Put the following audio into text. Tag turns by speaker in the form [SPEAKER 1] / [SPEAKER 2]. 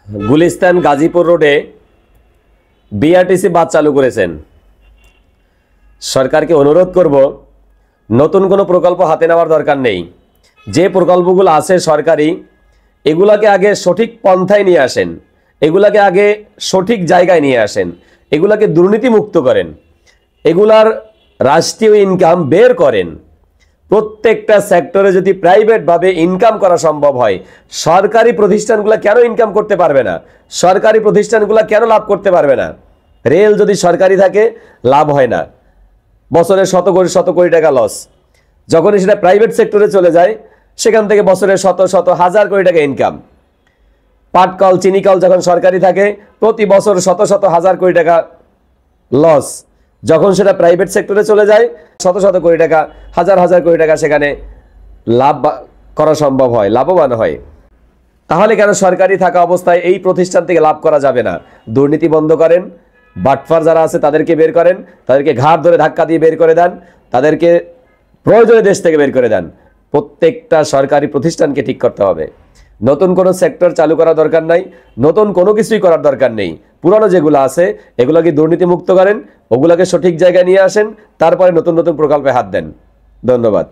[SPEAKER 1] গুলিস্তান গাজীপুর রোডে বিআরটিসি বাস চালু করেছেন। সরকারকে অনুরোধ করব, নতুন কোনো প্রকল্প হাতে নেওয়ার দরকার নেই। যে প্রকল্পগুলো আছে সরকারি, এগুলাকে আগে সঠিক পন্থায় নিয়ে আসেন, এগুলাকে আগে সঠিক জায়গায় নিয়ে আসেন, এগুলাকে দুর্নীতিমুক্ত করেন, এগুলার রাষ্ট্রীয় ইনকাম বের করেন। প্রত্যেকটা সেক্টরে যদি প্রাইভেটভাবে ইনকাম করা সম্ভব হয়, সরকারি প্রতিষ্ঠানগুলো কেন ইনকাম করতে পারবে না? সরকারি প্রতিষ্ঠানগুলো কেন লাভ করতে পারবে না? রেল যদি সরকারি থাকে লাভ হয় না, বছরে শত কোটি টাকা লস। যখনই সেটা প্রাইভেট সেক্টরে চলে যায়, সেখান থেকে বছরে শত হাজার কোটি টাকা ইনকাম। পাটকল, চিনিকল যখন সরকারি থাকে, প্রতি বছর শত হাজার কোটি টাকা লস। যখন সেটা প্রাইভেট সেক্টরে চলে যায়, শত কোটি টাকা, হাজার কোটি টাকা সেখানে লাভ করা সম্ভব হয়, লাভবান হয়। তাহলে কেন সরকারি থাকা অবস্থায় এই প্রতিষ্ঠান থেকে লাভ করা যাবে না? দুর্নীতি বন্ধ করেন, বাটফার যারা আছে তাদেরকে বের করেন, তাদেরকে ঘাড় ধরে ধাক্কা দিয়ে বের করে দেন, তাদেরকে প্রয়োজনে দেশ থেকে বের করে দেন। প্রত্যেকটা সরকারি প্রতিষ্ঠানকে ঠিক করতে হবে। নতুন কোনো সেক্টর চালু করার দরকার নাই, নতুন কোনো কিছুই করার দরকার নেই। পুরানো যেগুলো আছে এগুলোকে দুর্নীতিমুক্ত করেন, ওগুলোকে সঠিক জায়গায় নিয়ে আসেন, তারপরে নতুন প্রকল্পে হাত দেন। ধন্যবাদ।